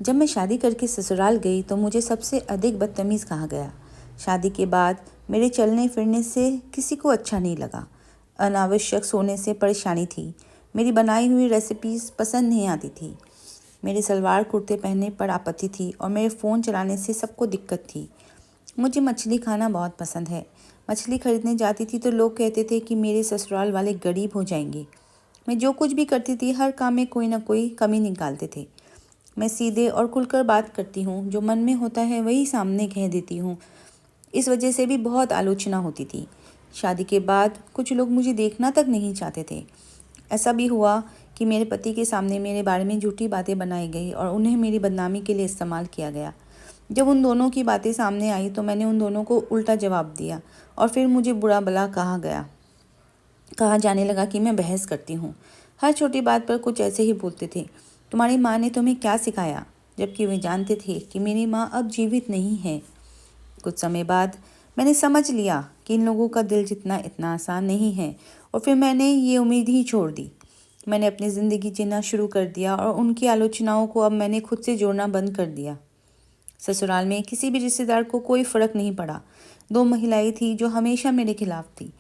जब मैं शादी करके ससुराल गई तो मुझे सबसे अधिक बदतमीज़ कहा गया। शादी के बाद मेरे चलने फिरने से किसी को अच्छा नहीं लगा। अनावश्यक सोने से परेशानी थी। मेरी बनाई हुई रेसिपीज़ पसंद नहीं आती थी। मेरे सलवार कुर्ते पहनने पर आपत्ति थी और मेरे फ़ोन चलाने से सबको दिक्कत थी। मुझे मछली खाना बहुत पसंद है। मछली खरीदने जाती थी तो लोग कहते थे कि मेरे ससुराल वाले गरीब हो जाएंगे। मैं जो कुछ भी करती थी हर काम में कोई ना कोई कमी निकालते थे। मैं सीधे और खुलकर बात करती हूँ, जो मन में होता है वही सामने कह देती हूँ। इस वजह से भी बहुत आलोचना होती थी। शादी के बाद कुछ लोग मुझे देखना तक नहीं चाहते थे। ऐसा भी हुआ कि मेरे पति के सामने मेरे बारे में झूठी बातें बनाई गई और उन्हें मेरी बदनामी के लिए इस्तेमाल किया गया। जब उन दोनों की बातें सामने आई तो मैंने उन दोनों को उल्टा जवाब दिया और फिर मुझे बुरा भला कहा जाने लगा कि मैं बहस करती हूँ। हर छोटी बात पर कुछ ऐसे ही बोलते थे, तुम्हारी माँ ने तुम्हें क्या सिखाया, जबकि वे जानते थे कि मेरी माँ अब जीवित नहीं है। कुछ समय बाद मैंने समझ लिया कि इन लोगों का दिल जितना इतना आसान नहीं है और फिर मैंने ये उम्मीद ही छोड़ दी। मैंने अपनी ज़िंदगी जीना शुरू कर दिया और उनकी आलोचनाओं को अब मैंने खुद से जोड़ना बंद कर दिया। ससुराल में किसी भी रिश्तेदार को कोई फ़र्क नहीं पड़ा। 2 महिलाएं थी जो हमेशा मेरे खिलाफ थी।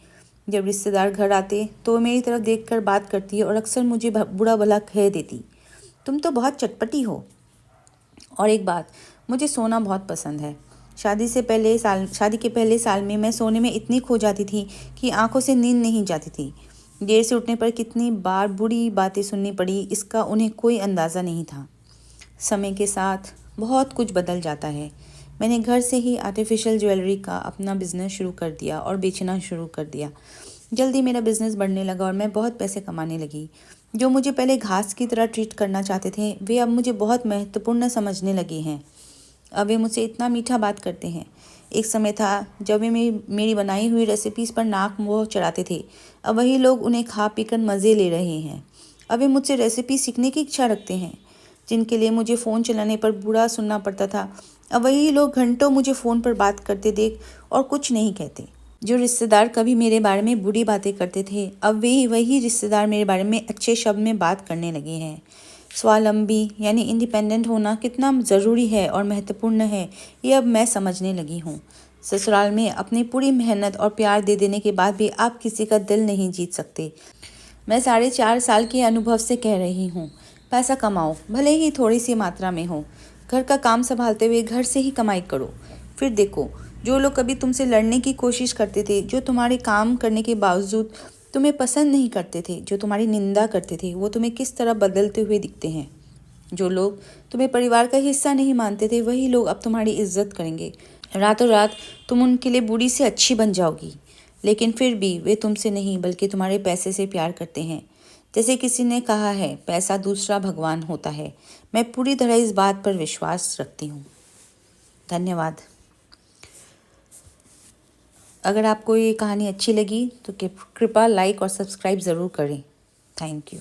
जब रिश्तेदार घर आते तो वो मेरी तरफ देखकर बात करती और अक्सर मुझे बुरा भला कह देती, तुम तो बहुत चटपटी हो। और एक बात, मुझे सोना बहुत पसंद है। शादी के पहले साल में मैं सोने में इतनी खो जाती थी कि आंखों से नींद नहीं जाती थी। देर से उठने पर कितनी बार बुरी बातें सुननी पड़ी, इसका उन्हें कोई अंदाज़ा नहीं था। समय के साथ बहुत कुछ बदल जाता है। मैंने घर से ही आर्टिफिशियल ज्वेलरी का अपना बिजनेस शुरू कर दिया और बेचना शुरू कर दिया। जल्दी मेरा बिजनेस बढ़ने लगा और मैं बहुत पैसे कमाने लगी। जो मुझे पहले घास की तरह ट्रीट करना चाहते थे वे अब मुझे बहुत महत्वपूर्ण समझने लगे हैं। अब वे मुझसे इतना मीठा बात करते हैं। एक समय था जब वे मेरी बनाई हुई रेसिपीज़ पर नाक मोह चढ़ाते थे। अब वही लोग उन्हें खा पीकर मज़े ले रहे हैं। अब वे मुझसे रेसिपी सीखने की इच्छा रखते हैं। जिनके लिए मुझे फ़ोन चलाने पर बुरा सुनना पड़ता था, अब वही लोग घंटों मुझे फ़ोन पर बात करते देख और कुछ नहीं कहते। जो रिश्तेदार कभी मेरे बारे में बुरी बातें करते थे, अब वही रिश्तेदार मेरे बारे में अच्छे शब्द में बात करने लगे हैं। स्वावलंबी यानी इंडिपेंडेंट होना कितना ज़रूरी है और महत्वपूर्ण है, ये अब मैं समझने लगी हूँ। ससुराल में अपनी पूरी मेहनत और प्यार दे देने के बाद भी आप किसी का दिल नहीं जीत सकते। मैं 4.5 साल के अनुभव से कह रही हूँ, पैसा कमाओ, भले ही थोड़ी सी मात्रा में हो। घर का काम संभालते हुए घर से ही कमाई करो। फिर देखो, जो लोग कभी तुमसे लड़ने की कोशिश करते थे, जो तुम्हारे काम करने के बावजूद तुम्हें पसंद नहीं करते थे, जो तुम्हारी निंदा करते थे, वो तुम्हें किस तरह बदलते हुए दिखते हैं। जो लोग तुम्हें परिवार का हिस्सा नहीं मानते थे, वही लोग अब तुम्हारी इज्जत करेंगे। रातों रात तुम उनके लिए बुरी से अच्छी बन जाओगी, लेकिन फिर भी वे तुमसे नहीं बल्कि तुम्हारे पैसे से प्यार करते हैं। जैसे किसी ने कहा है, पैसा दूसरा भगवान होता है। मैं पूरी तरह इस बात पर विश्वास रखती हूँ। धन्यवाद। अगर आपको ये कहानी अच्छी लगी तो कृपया लाइक और सब्सक्राइब ज़रूर करें। Thank you.